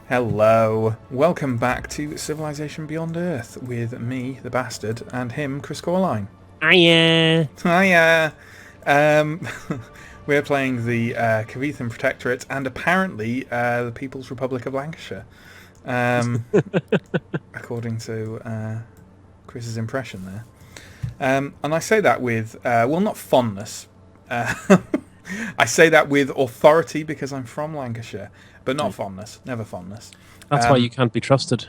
Hello, welcome back to Civilization Beyond Earth with me, the Bastard, and him, Chris Corline. Hiya! Hiya! Um, we're playing the Kavithan Protectorate and apparently the People's Republic of Lancashire, according to Chris's impression there. And I say that with, not fondness. I say that with authority because I'm from Lancashire, but not fondness, never fondness. That's why you can't be trusted.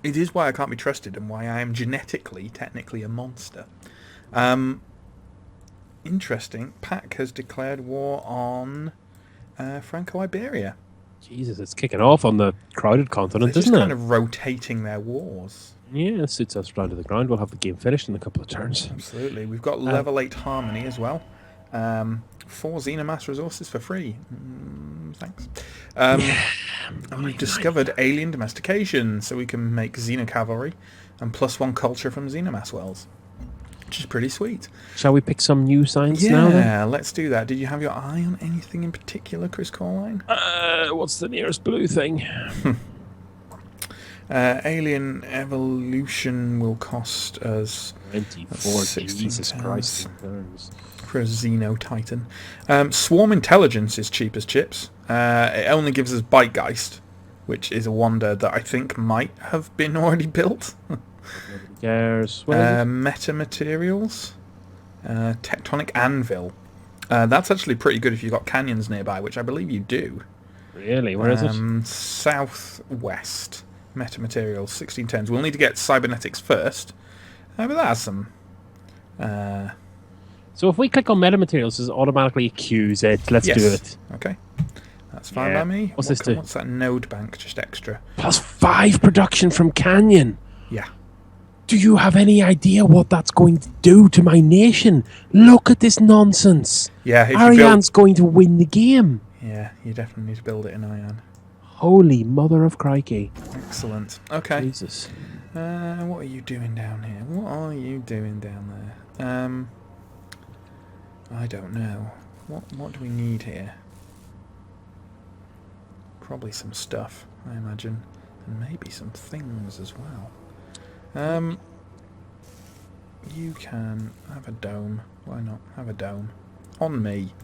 It is why I can't be trusted and why I am genetically, technically, a monster. Interesting. PAC has declared war on Franco-Iberia. Jesus, it's kicking off on the crowded continent, They're isn't just it? kind of rotating their wars. Yeah, it suits us down to the ground. We'll have the game finished in a couple of turns. Absolutely. We've got level 8 harmony as well. 4 Xenomass resources for free. Thanks. And we've discovered alien domestication, so we can make Xenocavalry and +1 culture from Xenomass wells, which is pretty sweet. Shall we pick some new science now, then? Yeah, let's do that. Did you have your eye on anything in particular, Chris Corline? What's the nearest blue thing? Alien evolution will cost us 24, 16 Jesus pounds. Christ. For a Xeno Titan. Swarm intelligence is cheap as chips. It only gives us Bitegeist, which is a wonder that I think might have been already built. Nobody cares. Metamaterials. Tectonic Anvil. That's actually pretty good if you've got canyons nearby, which I believe you do. Really? Where is it? Southwest. Metamaterials, 16 turns. We'll need to get cybernetics first. But that has some... So if we click on metamaterials, it automatically accuse it. Let's do it. Okay. That's fine by me. What's this do? What's that node bank? Just extra. +5 production from Canyon. Yeah. Do you have any idea what that's going to do to my nation? Look at this nonsense. Yeah. Ariane's going to win the game. Yeah, you definitely need to build it in Ion. Holy mother of crikey. Excellent. Okay. Jesus. What are you doing down here? What are you doing down there? I don't know. What do we need here? Probably some stuff, I imagine. And maybe some things as well. You can have a dome. Why not? Have a dome. On me.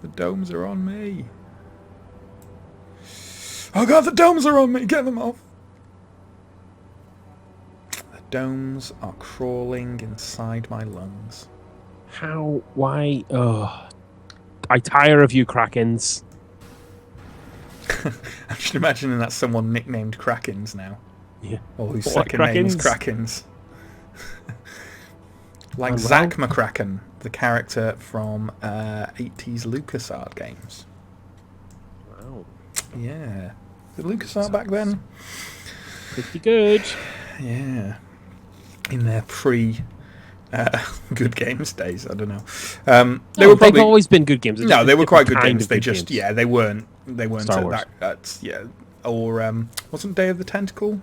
The domes are on me. Oh god, the domes are on me! Get them off! The domes are crawling inside my lungs. How? Why? Oh, I tire of you, Krakens. I'm just imagining that's someone nicknamed Krakens now. Yeah. Or whose What, second name is Krakens? Krakens. Like Zack McCracken, the character from 80s LucasArts games. Wow. Yeah. Was it LucasArts back then? Pretty good. Yeah. In their good games days, I don't know. They've always been good games. No, they were quite good games. They games. they weren't Star Wars. Or wasn't Day of the Tentacle?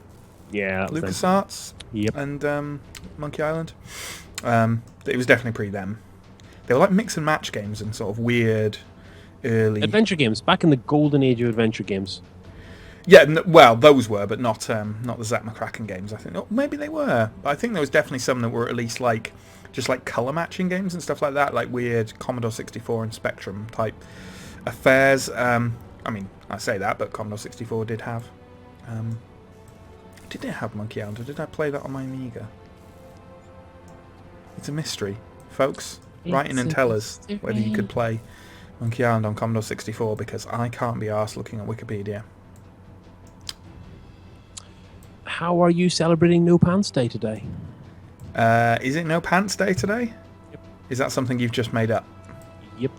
Yeah. LucasArts. Yep. And Monkey Island. It was definitely pre them. They were like mix and match games and sort of weird early Adventure games back in the golden age of adventure games. Yeah, well, those were, but not the Zack McCracken games. I think maybe they were. But I think there was definitely some that were at least like just like color matching games and stuff like that, like weird Commodore 64 and Spectrum type affairs. I mean, I say that, but Commodore 64 did have. Did it have Monkey Island, or did I play that on my Amiga? It's a mystery, folks. Write in and tell us whether you could play Monkey Island on Commodore 64, because I can't be arsed looking at Wikipedia. How are you celebrating No Pants Day today? Is it No Pants Day today? Yep. Is that something you've just made up? Yep.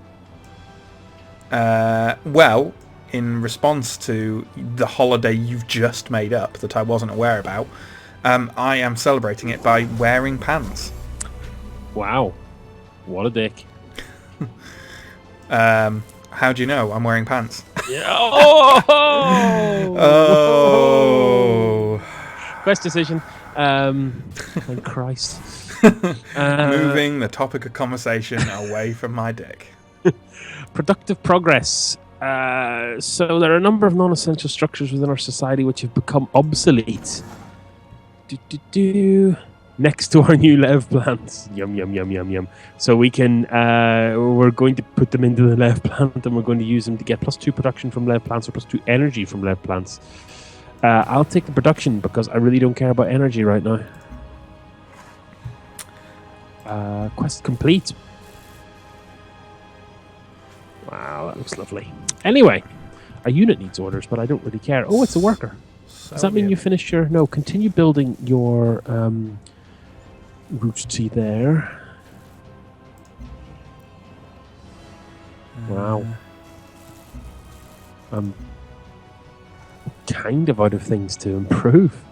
Well, in response to the holiday you've just made up that I wasn't aware about, I am celebrating it by wearing pants. Wow. What a dick. How do you know I'm wearing pants? Yeah. Oh! Oh. Best decision. Thank Christ. Moving the topic of conversation away from my dick. Productive progress. So there are a number of non-essential structures within our society which have become obsolete. Next to our new lev plants. Yum, yum, yum, yum, yum. So we can, we're going to put them into the lev plant and we're going to use them to get +2 production from lev plants or +2 energy from lev plants. I'll take the production because I really don't care about energy right now. Quest complete. Wow, that looks lovely. Anyway, our unit needs orders, but I don't really care. Oh, it's a worker. Does that mean you finished your... No, continue building your route to there. Wow. I'm kind of out of things to improve.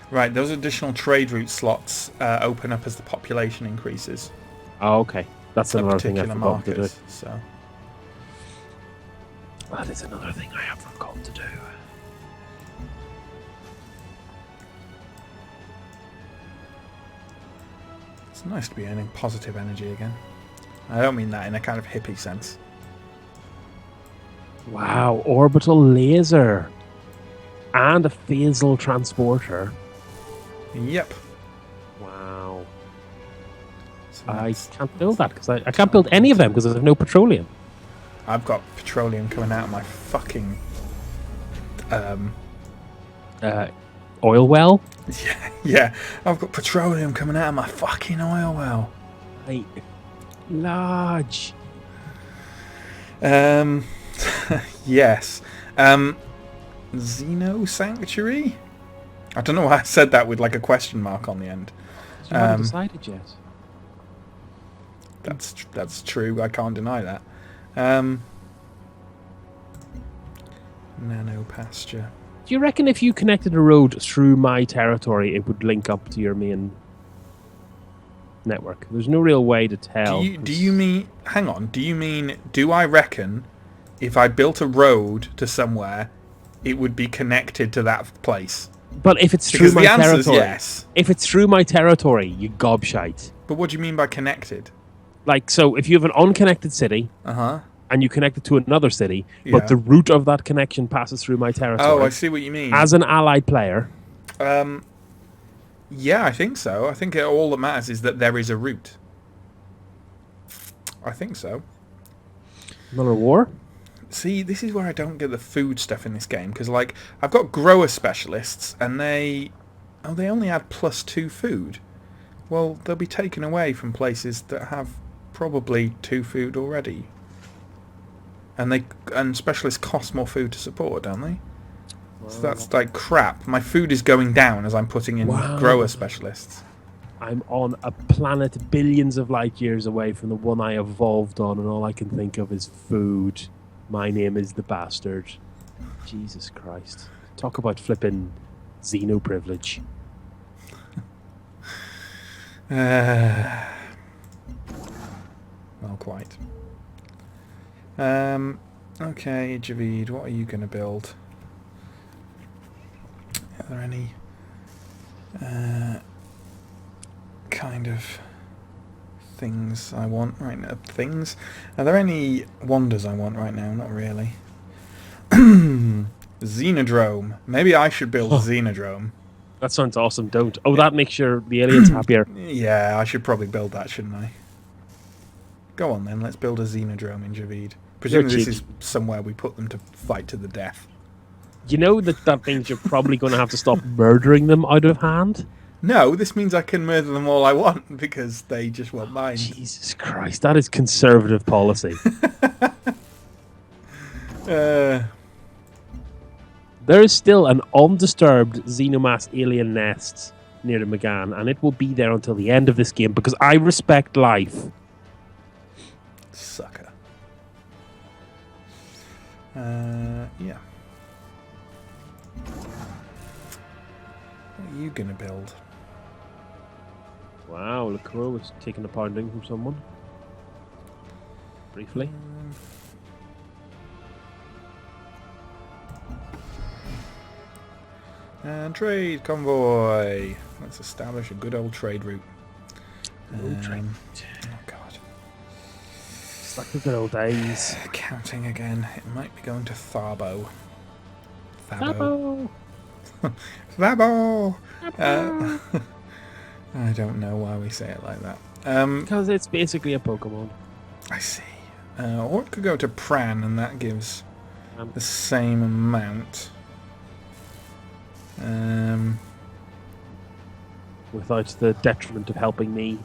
Right, those additional trade route slots open up as the population increases. Oh, okay. That's another thing I Particular forgot to do. markers, so... That is another thing I have forgotten to do. It's nice to be earning positive energy again. I don't mean that in a kind of hippie sense. Wow, orbital laser. And a phasal transporter. Yep. Wow. So I can't build that because I can't build any of them because I have no petroleum. I've got petroleum coming out of my fucking... Oil well? Yeah, I've got petroleum coming out of my fucking oil well. Right. Large. Yes. Xeno Sanctuary? I don't know why I said that with like a question mark on the end. You haven't decided yet. That's true. I can't deny that. Nano pasture. Do you reckon if you connected a road through my territory, it would link up to your main network? There's no real way to tell. Do you mean... Hang on. Do you mean... Do I reckon if I built a road to somewhere, it would be connected to that place? But if it's through my territory... Because the answer is yes. If it's through my territory, you gobshite. But what do you mean by connected? Like, so if you have an unconnected city... Uh-huh. And you connect it to another city, Yeah. but the route of that connection passes through my territory. Oh, I see what you mean. As an allied player. Yeah, I think so. I think all that matters is that there is a route. I think so. Another war? See, this is where I don't get the food stuff in this game, because, like, I've got grower specialists, and they only add +2 food. Well, they'll be taken away from places that have probably 2 food already. And specialists cost more food to support, don't they? Wow. So that's like crap. My food is going down as I'm putting in grower specialists. I'm on a planet billions of light years away from the one I evolved on, and all I can think of is food. My name is the bastard. Jesus Christ. Talk about flipping Xeno privilege. Well, quite. Okay, Javid, what are you going to build? Are there any kind of things I want right now? Things? Are there any wonders I want right now? Not really. Xenodrome. Maybe I should build a Xenodrome. That sounds awesome. Don't. Oh, that makes the aliens happier. Yeah, I should probably build that, shouldn't I? Go on then, let's build a Xenodrome in Javid. Presumably this is somewhere we put them to fight to the death. You know that means you're probably going to have to stop murdering them out of hand? No, this means I can murder them all I want because they just won't mind. Jesus Christ, that is conservative policy. There is still an undisturbed xenomass alien nest near the McGann, and it will be there until the end of this game because I respect life. Sucker. Yeah. What are you gonna build? Wow, the crow was taking a pounding from someone. Briefly. And trade convoy. Let's establish a good old trade route. Oh God. Back to the old days. Counting again. It might be going to Thabo. Thabo! Thabo! I don't know why we say it like that. Because it's basically a Pokemon. I see. Or it could go to Pran, and that gives the same amount. Without the detriment of helping me.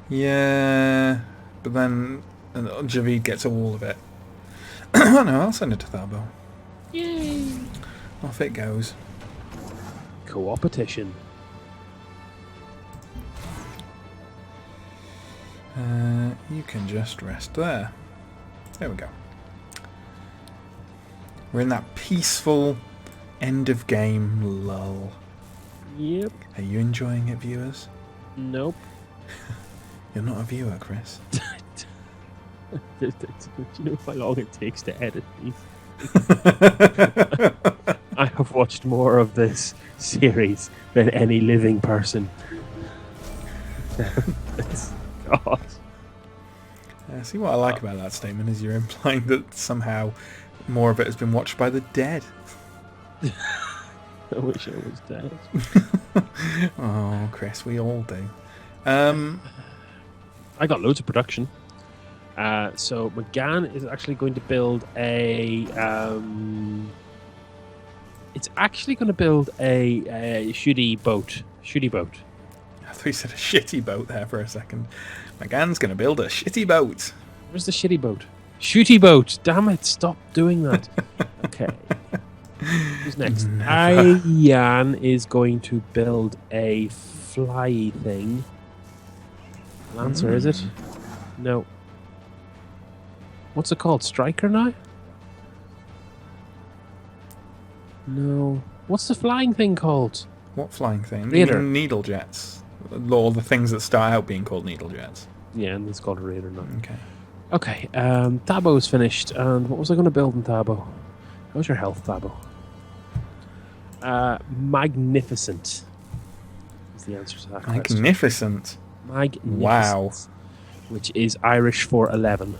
Yeah, but then Javid gets all of it. Oh no, I'll send it to Thabo. Yay! Off it goes. Co-opetition. You can just rest there. There we go. We're in that peaceful end of game lull. Yep. Are you enjoying it, viewers? Nope. You're not a viewer, Chris. Do you know how long it takes to edit these? I have watched more of this series than any living person. God. See, what I like about that statement is you're implying that somehow more of it has been watched by the dead. I wish I was dead. Oh, Chris, we all do. I got loads of production. So McGann is actually going to build a. It's actually going to build a shooty boat. I thought you said a shitty boat there for a second. McGann's going to build a shitty boat. Where's the shitty boat? Shooty boat! Damn it! Stop doing that. Okay. Who's next? Ian is going to build a fly thing. Lancer, is it? No. What's it called? Striker now? No. What's the flying thing called? What flying thing? Raider. Needle jets. All the things that start out being called needle jets. Yeah, and it's called a Raider now. Okay. Okay, Thabo's finished, and what was I going to build in Thabo? How's your health, Thabo? Magnificent is the answer to that question. Magnificent. Wow. Which is Irish for 11.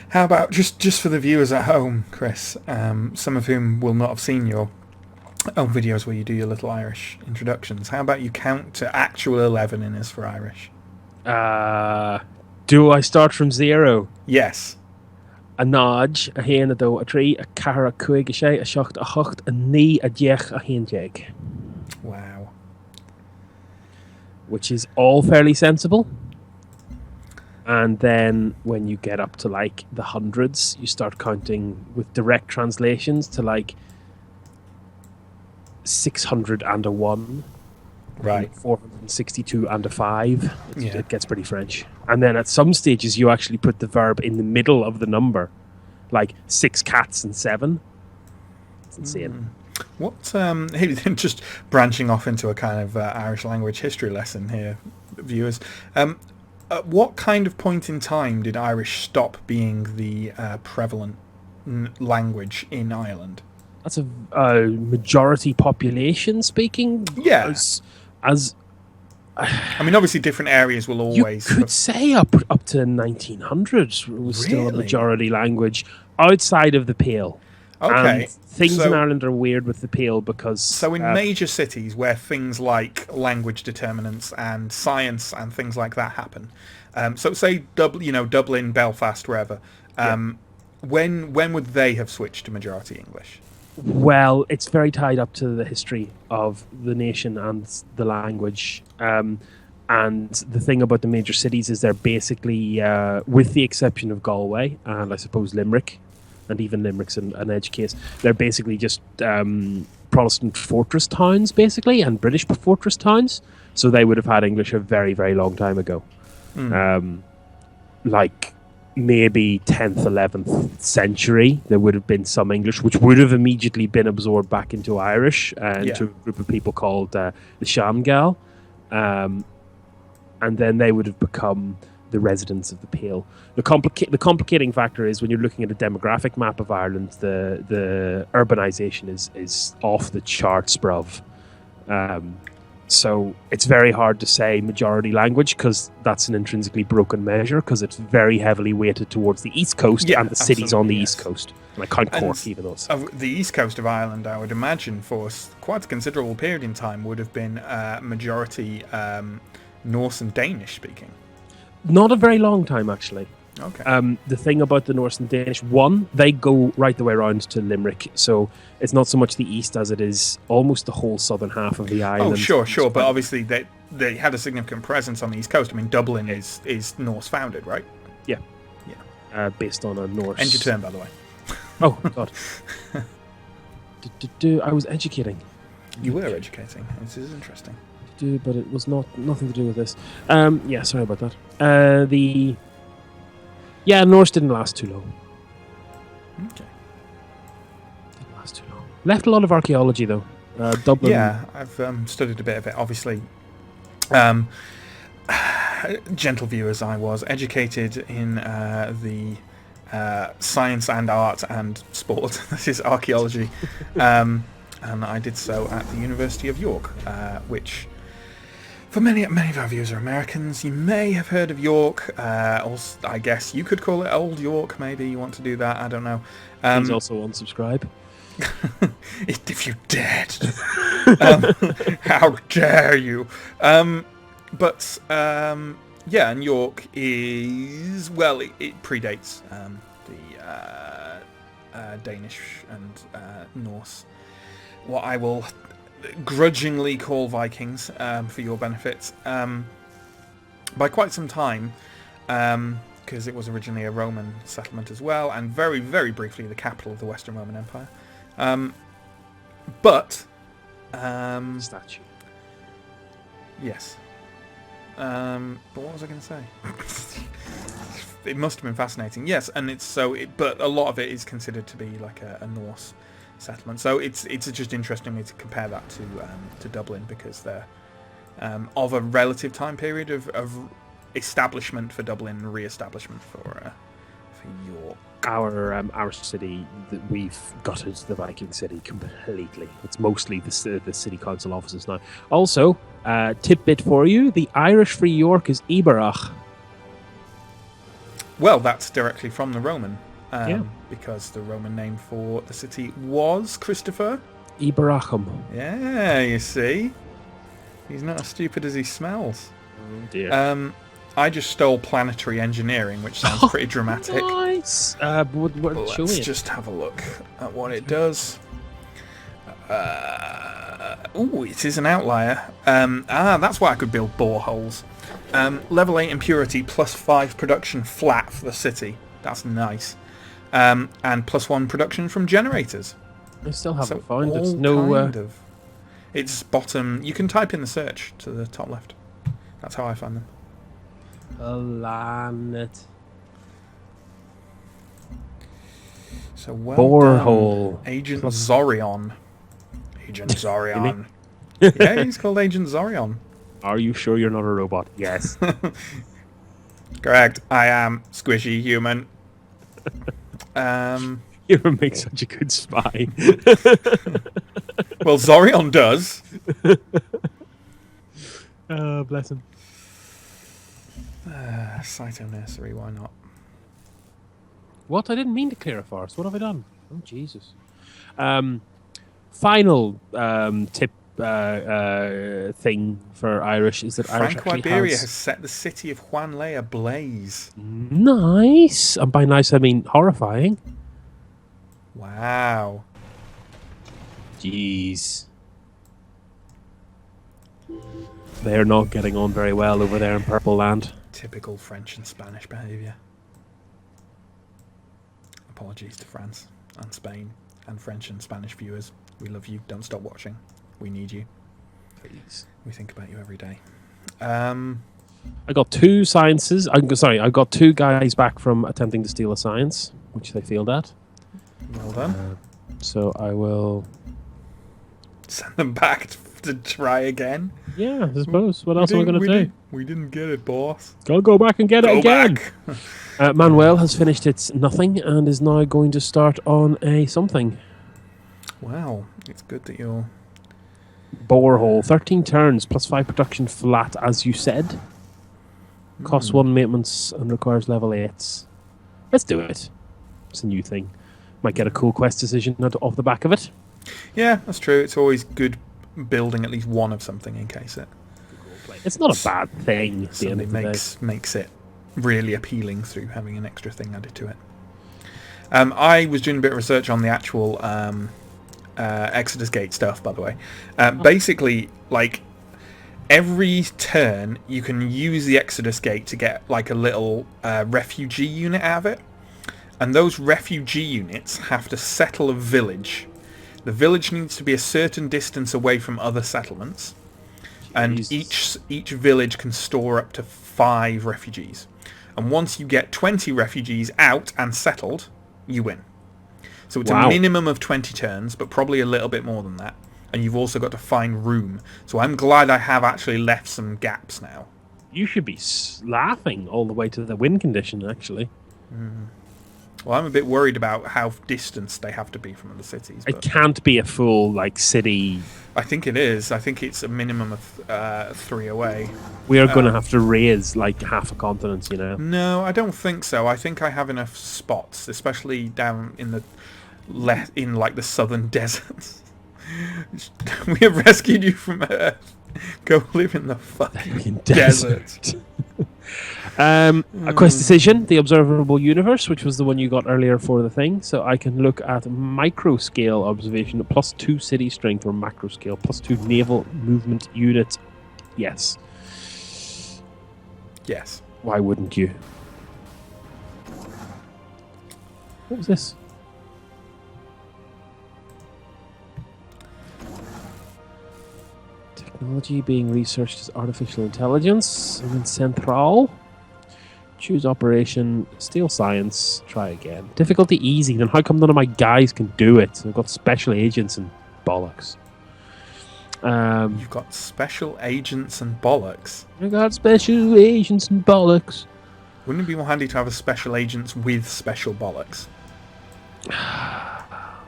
How about, just for the viewers at home, Chris, some of whom will not have seen your own videos where you do your little Irish introductions, how about you count to actual 11 in Is for Irish? Do I start from 0? Yes. A nád, a héan, a dó, a trí, a cara, a cuig, a sé, a seacht, a hocht, a ní, a diech, a héan jeg. Wow. Which is all fairly sensible. And then when you get up to like the hundreds, you start counting with direct translations to like 600 and a 1. Right. 462 and a 5. Yeah. It gets pretty French. And then at some stages, you actually put the verb in the middle of the number, like 6 cats and 7. It's insane. What? Just branching off into a kind of Irish language history lesson here, viewers. At what kind of point in time did Irish stop being the prevalent language in Ireland? That's a majority population speaking. Yeah. As I mean, obviously, different areas will always. You could say up to 1900 was still a majority language outside of the Pale. Okay. And things in Ireland are weird with the Pale because. So in major cities where things like language determinants and science and things like that happen, so say Dublin, Belfast, wherever. When would they have switched to majority English? Well, it's very tied up to the history of the nation and the language. And the thing about the major cities is they're basically, with the exception of Galway and I suppose Limerick, and even Limerick's an edge case, they're basically just Protestant fortress towns, basically, and British fortress towns. So they would have had English a very, very long time ago. Like maybe 10th, 11th century, there would have been some English, which would have immediately been absorbed back into Irish, into a group of people called the Shangal. And then they would have become the residents of the Pale. The complicating factor is when you're looking at a demographic map of Ireland, the urbanisation is off the charts, bruv. So it's very hard to say majority language because that's an intrinsically broken measure because it's very heavily weighted towards the East Coast and the cities on the East Coast. And I count Cork even though it's... The East Coast of Ireland, I would imagine, for quite a considerable period in time, would have been majority Norse and Danish speaking. Not a very long time, actually. Okay. The thing about the Norse and Danish, one, they go right the way around to Limerick, so it's not so much the east as it is almost the whole southern half of the island. Oh, sure, but obviously they had a significant presence on the East Coast. I mean, Dublin is Norse founded, right? Yeah. Based on a Norse... End your turn, by the way. Oh, God. I was educating. You were educating. This is interesting. But it was nothing to do with this. Yeah, sorry about that. Norse didn't last too long. Okay. Didn't last too long. Left a lot of archaeology, though. Dublin... Yeah, I've studied a bit of it, obviously. Gentle viewers, I was educated in the science and art and sport. This is archaeology. And I did so at the University of York, which... For many of our viewers are Americans. You may have heard of York. Also, I guess you could call it Old York. Maybe you want to do that. I don't know. Please also unsubscribe. If you dared. How dare you? And York is... Well, it predates the Danish and Norse. What I will... grudgingly call Vikings for your benefit by quite some time because it was originally a Roman settlement as well and very, very briefly the capital of the Western Roman Empire. Statue. Yes. But what was I going to say? It must have been fascinating. Yes, and but a lot of it is considered to be like a Norse settlement. So it's just interesting me to compare that to Dublin because they're of a relative time period of establishment for Dublin, re-establishment for York. Our city, we've gutted the Viking city completely. It's mostly the city council offices now. Also, tidbit for you: the Irish for York is Iberach. Well, that's directly from the Roman. Because the Roman name for the city was Christopher. Iberachum. Yeah, you see? He's not as stupid as he smells. Oh dear. I just stole planetary engineering, which sounds pretty dramatic. Nice! Let's just have a look at what it does. It is an outlier. That's why I could build boreholes. Level 8 impurity, +5 production flat for the city. That's nice. And +1 production from generators. I still haven't found it. It's bottom. You can type in the search to the top left. That's how I found them. Planet. So well borehole. Done. Agent Zorion. Agent Zorion. Yeah, he's called Agent Zorion. Are you sure you're not a robot? Yes. Correct. I am squishy human. You would make such a good spy. Well, Zorion does. Oh, bless him. Cyto Nursery, why not? What? I didn't mean to clear a forest. What have I done? Oh, Jesus. Final tip thing for Irish is that Frank Irish Iberia has set the city of Juanle ablaze. Nice. And by nice, I mean horrifying. Wow. Jeez. They're not getting on very well over there in Purple Land. Typical French and Spanish behaviour. Apologies to France and Spain and French and Spanish viewers. We love you. Don't stop watching. We need you. Please. We think about you every day. I got two sciences. I got two guys back from attempting to steal a science, which they failed at. Well done. So I will send them back to try again. Yeah, I suppose. What else am I going to do? We didn't get it, boss. Gotta go back and get it again. Back. Manuel has finished its nothing and is now going to start on a something. Wow, it's good that you're Borehole, 13 turns, +5 production flat, as you said. Costs 1 maintenance and requires level 8s. Let's do it. It's a new thing. Might get a cool quest decision off the back of it. Yeah, that's true. It's always good building at least one of something in case it's not a bad thing at the end of the day. Makes it really appealing through having an extra thing added to it. I was doing a bit of research on the actual Exodus Gate stuff, by the way. Basically, like, every turn you can use the Exodus Gate to get like a little refugee unit out of it. And those refugee units have to settle a village. The village needs to be a certain distance away from other settlements. And each village can store up to 5 refugees. And once you get 20 refugees out and settled, you win. So it's a minimum of 20 turns, but probably a little bit more than that. And you've also got to find room. So I'm glad I have actually left some gaps now. You should be laughing all the way to the win condition, actually. Well, I'm a bit worried about how distanced they have to be from other cities. It can't be a full, like, city. I think it is. I think it's a minimum of 3 away. We are going to have to raise, like, half a continent, you know? No, I don't think so. I think I have enough spots, especially down in the the southern deserts. We have rescued you from Earth. Go live in the fucking desert. A quest decision, the observable universe, which was the one you got earlier for the thing. So I can look at micro scale observation, +2 city strength, or macro scale, +2 naval movement unit. Yes. Yes. Why wouldn't you? What was this? Technology being researched as artificial intelligence. I'm in Central. Choose operation. Steel science. Try again. Difficulty easy. Then how come none of my guys can do it? I've got special agents and bollocks. You've got special agents and bollocks. I got special agents and bollocks. Wouldn't it be more handy to have a special agents with special bollocks?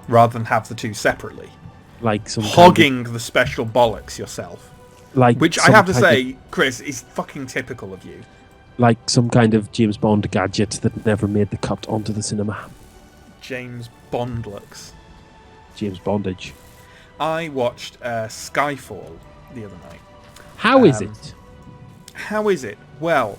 Rather than have the two separately. Like some hogging the special bollocks yourself. Which I have to say, Chris, is fucking typical of you. Like some kind of James Bond gadget that never made the cut onto the cinema. James Bond looks. James Bondage. I watched Skyfall the other night. How is it? How is it? Well,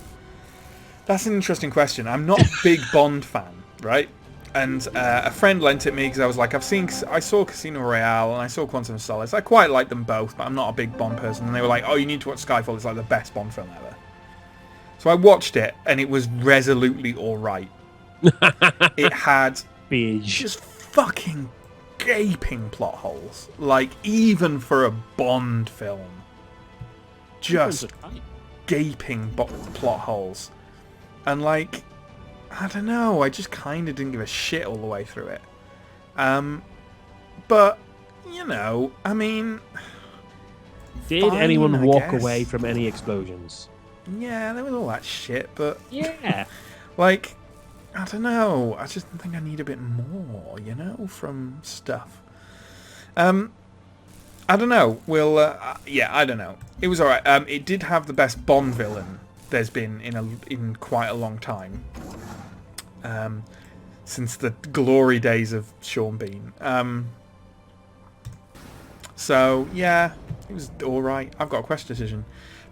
that's an interesting question. I'm not a big Bond fan, right? And a friend lent it me because I was like, I saw Casino Royale and I saw Quantum of Solace. I quite like them both, but I'm not a big Bond person. And they were like, oh, you need to watch Skyfall. It's like the best Bond film ever. So I watched it and it was resolutely all right. It had just fucking gaping plot holes. Like, even for a Bond film. Just gaping plot holes. And like, I don't know, I just kind of didn't give a shit all the way through it. But, you know, I mean... Did anyone walk away from any explosions? Yeah, there was all that shit, but... Yeah. Like, I don't know, I just think I need a bit more, you know, from stuff. I don't know, I don't know. It was alright. It did have the best Bond villain there's been in quite a long time. Since the glory days of Sean Bean. So, yeah, it was alright. I've got a quest decision.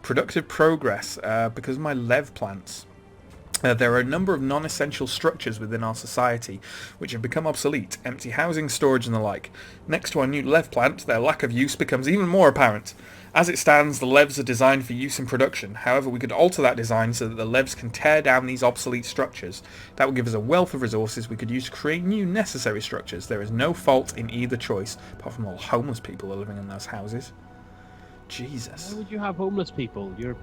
Productive progress, because of my Lev plants. There are a number of non-essential structures within our society which have become obsolete, empty housing, storage and the like. Next to our new Lev plant, their lack of use becomes even more apparent. As it stands, the Levs are designed for use in production. However, we could alter that design so that the Levs can tear down these obsolete structures. That would give us a wealth of resources we could use to create new necessary structures. There is no fault in either choice, apart from all homeless people are living in those houses. Jesus. Why would you have homeless people? You're...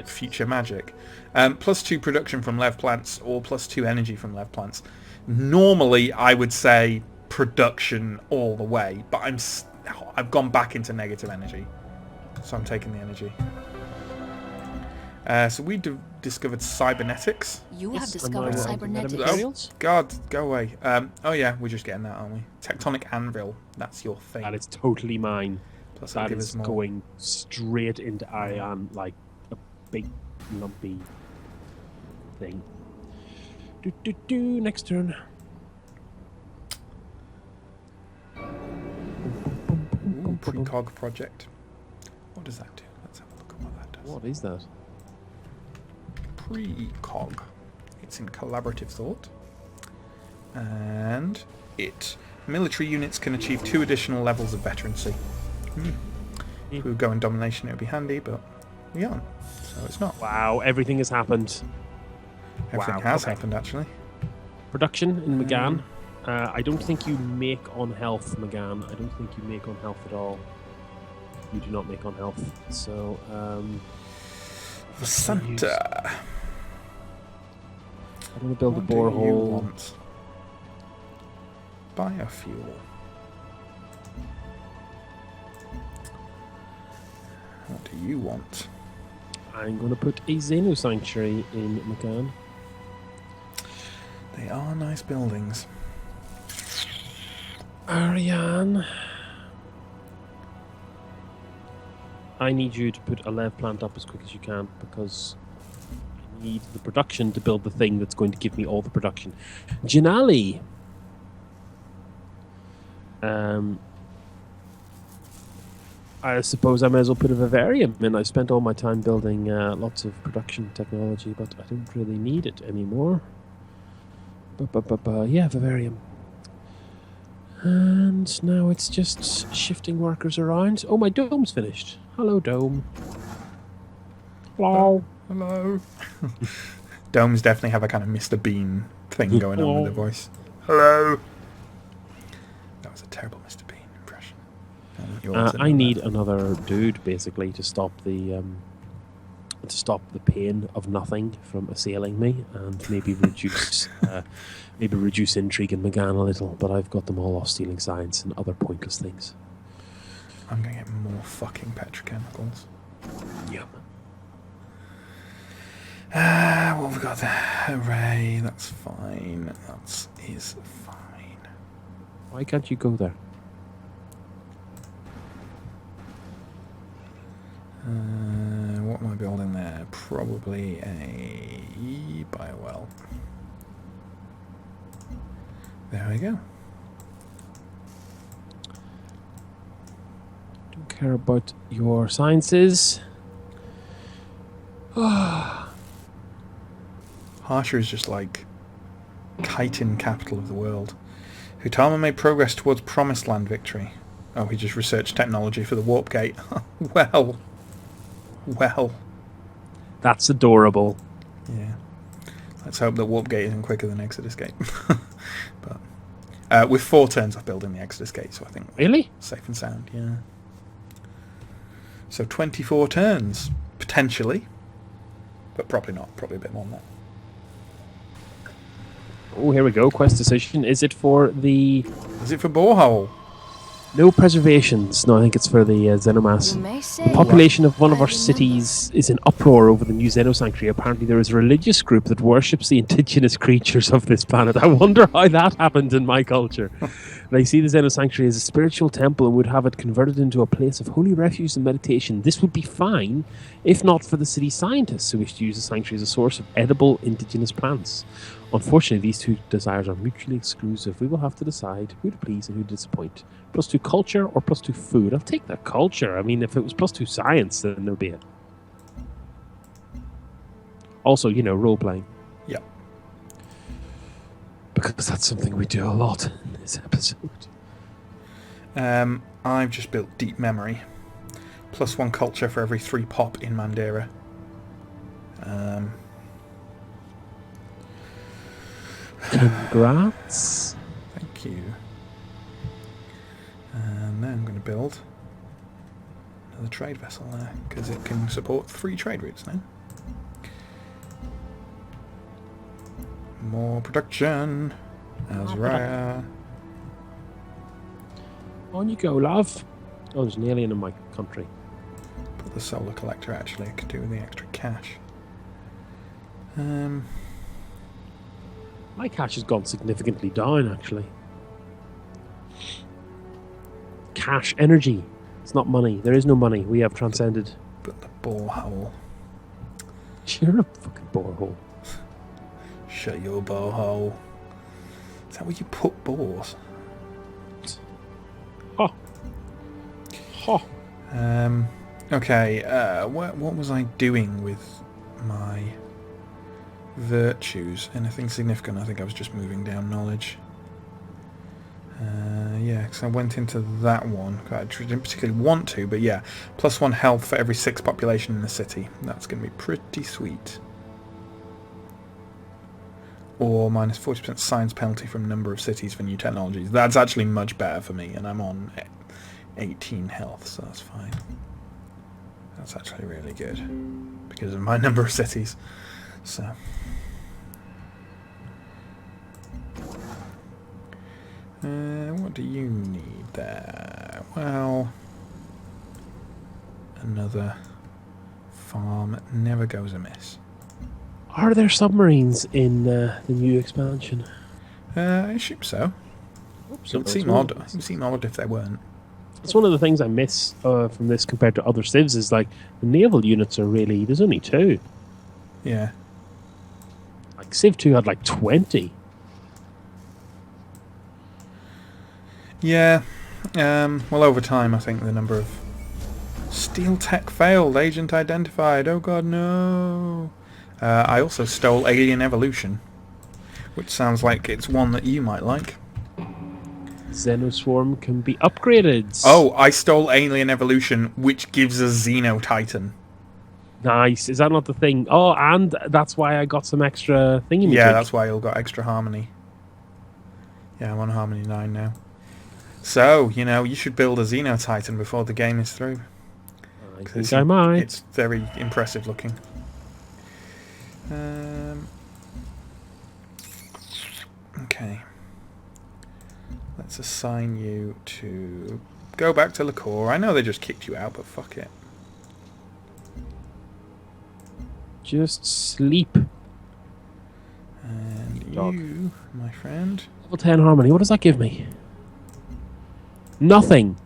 future magic. +2 production from Lev plants or +2 energy from Lev plants. Normally I would say production all the way, but I've gone back into negative energy, so I'm taking the energy. So we discovered cybernetics. You have discovered cybernetics. Oh God, go away. Oh yeah, we're just getting that, aren't we? Tectonic anvil. That's your thing. That is totally mine. Plus that'll That give is us more. going straight into Ariane like a big lumpy thing. Next turn. Ooh, precog project. What does that do? Let's have a look at what that does. What is that? Precog. It's in collaborative thought. And military units can achieve 2 additional levels of veterancy. If we would go in domination, it would be handy, but we aren't. So it's not. Wow, everything has happened. Everything has happened, actually. Production in Magan. I don't think you make on health, Magan. I don't think you make on health at all. You do not make on health. So, Vasanta. I'm going to build What a do you borehole. want? Biofuel. What do you want? I'm going to put a Xeno Sanctuary in Magan. They are nice buildings. Ariane. I need you to put a lev plant up as quick as you can because I need the production to build the thing that's going to give me all the production. Janali. I suppose I may as well put a vivarium in. I spent all my time building lots of production technology, but I don't really need it anymore. Yeah, vivarium. And now it's just shifting workers around. Oh, my dome's finished. Hello, dome. Hello. Hello. Domes definitely have a kind of Mr. Bean thing going on with their voice. Hello. That was a terrible Mr. Bean impression. I need another dude basically to stop the pain of nothing from assailing me and maybe reduce intrigue in Magan a little. But I've got them all off stealing science and other pointless things. I'm going to get more fucking petrochemicals. Yep. What have we got there? Hooray, that's fine. That is fine. Why can't you go there? What am I building there? Probably a biowell. There we go. Don't care about your sciences. Harsher is just like chitin capital of the world. Hutama made progress towards promised land victory. Oh, he just researched technology for the warp gate. Well. That's adorable. Yeah. Let's hope that warp gate isn't quicker than Exodus gate. But with 4 turns of building the Exodus gate, so I think Really? safe and sound. Yeah. So 24 turns potentially, but probably not. Probably a bit more than that. Oh, here we go. Quest decision. Is it for the... Is it for borehole? No preservations. No, I think it's for the Xenomass. You may say The population of one of I our remember. cities is in uproar over the new Xeno Sanctuary. Apparently there is a religious group that worships the indigenous creatures of this planet. I wonder how that happened in my culture. They see the Xeno Sanctuary as a spiritual temple and would have it converted into a place of holy refuge and meditation. This would be fine if not for the city scientists who wish to use the sanctuary as a source of edible indigenous plants. Unfortunately, these two desires are mutually exclusive. We will have to decide who to please and who to disappoint. +2 culture or +2 food? I'll take the culture. I mean, if it was +2 science, then there'd be it. Also, role-playing. Yep. Because that's something we do a lot in this episode. I've just built deep memory. +1 culture for every 3 pop in Mandera. Congrats. Thank you. And then I'm going to build another trade vessel there, because it can support 3 trade routes now. More production. Azra. On you go, love. Oh, there's an alien in my country. Put the solar collector, actually. I could do with the extra cash. My cash has gone significantly down, actually. Cash energy. It's not money. There is no money. We have transcended. Build a borehole. You're a fucking borehole. Shut your borehole. Is that where you put bores? Oh. Oh. Okay, what was I doing with my virtues? Anything significant? I think I was just moving down knowledge. Yeah, because I went into that one. I didn't particularly want to, but yeah. +1 health for every 6 population in the city. That's going to be pretty sweet. Or minus 40% science penalty from number of cities for new technologies. That's actually much better for me, and I'm on 18 health, so that's fine. That's actually really good because of my number of cities. So what do you need there? Well, another farm never goes amiss. Are there submarines in the new expansion? Uh, I assume so. So It would seem odd. It would seem odd if there weren't. It's one of the things I miss from this compared to other civs is like the naval units are really, there's only 2. Yeah. Like Civ 2 had like 20. Yeah. Well, over time, I think the number of steel tech failed. Agent identified. Oh god, no. I also stole Alien Evolution, which sounds like it's one that you might like. Xenoswarm can be upgraded. Oh, I stole Alien Evolution, which gives us Xenotitan. Nice. Is that not the thing? Oh, and that's why I got some extra thingy. Yeah, that's why you all got extra harmony. Yeah, I'm on harmony 9 now. So, you know, you should build a Xenotitan before the game is through. I think I might. It's very impressive looking. Okay. Let's assign you to... Go back to Liqueur. I know they just kicked you out, but fuck it. Just sleep. And Dog. you, my friend... Level 10 harmony. What does that give me? Nothing.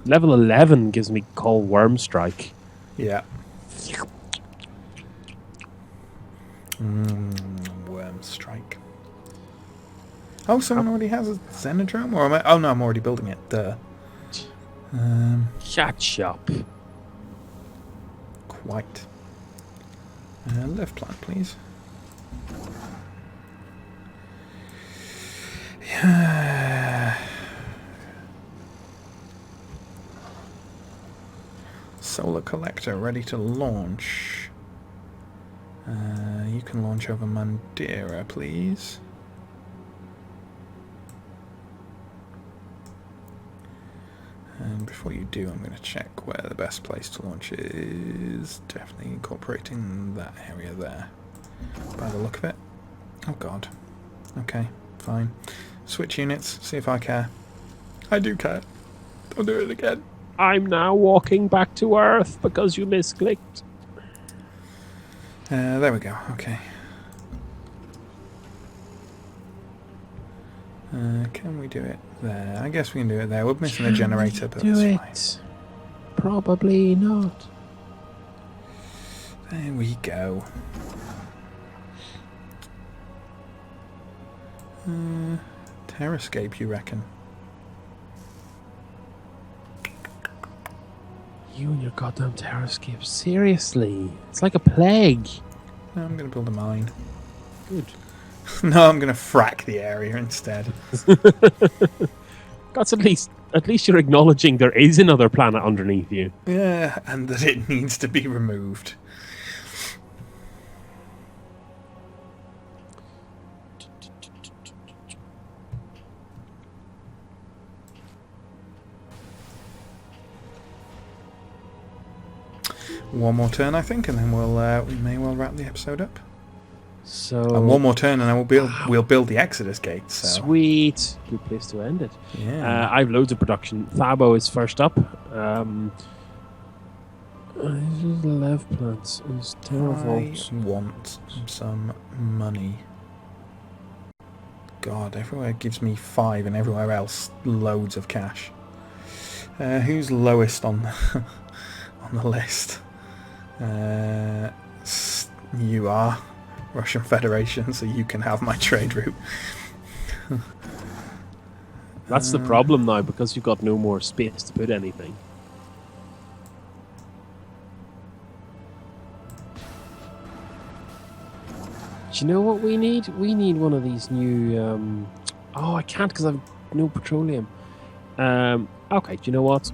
Level 11 gives me Call Worm Strike. Yeah. Worm Strike. Oh, someone already has a Xenodrome? Or am I... Oh no, I'm already building it. Duh. Catch up. Quite. Left plant, please. Yeah. Solar collector ready to launch. You can launch over Mandira, please. And before you do, I'm going to check where the best place to launch is. Definitely incorporating that area there. By the look of it. Oh god. Okay, fine. Switch units, see if I care. I do care. Don't do it again. I'm now walking back to Earth because you misclicked. There we go, okay. Can we do it there? I guess we can do it there. We're missing a generator, but do that's it. Probably not. fine. There we go. Terrascape, you reckon? You and your goddamn terrascape. Seriously. It's like a plague. No, I'm going to build a mine. Good. No, I'm going to frack the area instead. That's at least you're acknowledging there is another planet underneath you. Yeah, and that it needs to be removed. One more turn, I think, and then we may well wrap the episode up. So And one more turn, and then we'll build the Exodus Gate. So. Sweet. Good place to end it. Yeah. I have loads of production. Thabo is first up. Lev plants is Terravolt. I want some money. God, everywhere gives me 5 and everywhere else loads of cash. Who's lowest on on the list? You are Russian Federation, so you can have my trade route. That's the problem now, because you've got no more space to put anything. Do you know what we need? We need one of these new... oh, I can't because I've no petroleum. Okay, do you know what?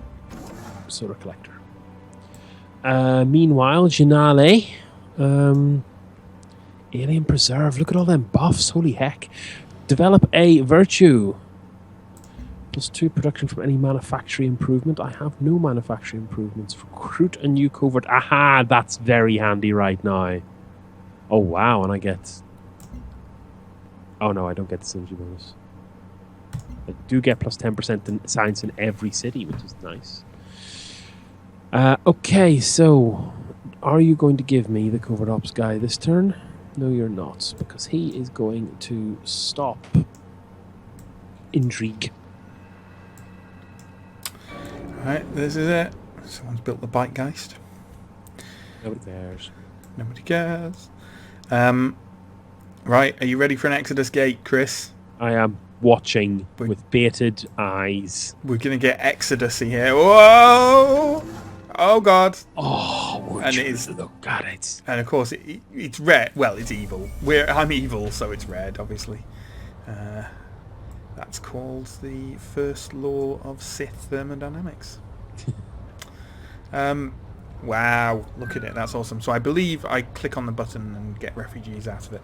Solar collector. Meanwhile, Janale... Alien Preserve. Look at all them buffs. Holy heck. Develop a virtue. +2 production from any manufacturing improvement. I have no manufacturing improvements. Recruit a new covert. Aha, that's very handy right now. Oh, wow, and I get... Oh, no, I don't get the synergy bonus. I do get +10% in science in every city, which is nice. Okay, so... Are you going to give me the covert ops guy this turn? No, you're not, because he is going to stop intrigue. Right, this is it. Someone's built the Bitegeist. Nobody cares. Nobody cares. Right, are you ready for an Exodus Gate, Chris? I am watching with bated eyes. We're going to get Exodus here. Whoa! Oh, God. Oh, and you it is, look at it. And, of course, it's red. Well, it's evil. I'm evil, so it's red, obviously. That's called the first law of Sith Thermodynamics. Wow, look at it. That's awesome. So I believe I click on the button and get refugees out of it.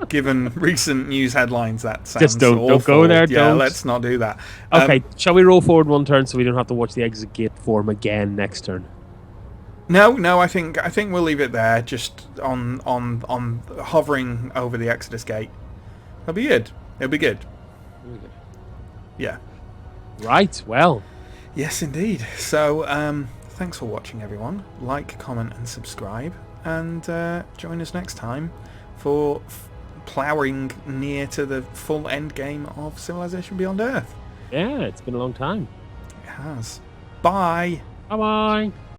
Given recent news headlines, that sounds just don't awful. go there. Yeah, don't. Let's not do that. Okay, shall we roll forward one turn so we don't have to watch the exit gate form again next turn? No. I think we'll leave it there, just on hovering over the Exodus Gate. It'll be good. It'll be good. Yeah. Right. Well. Yes, indeed. So, thanks for watching, everyone. Like, comment, and subscribe, and join us next time for ploughing near to the full end game of Civilization Beyond Earth. Yeah, it's been a long time. It has. Bye. Bye-bye.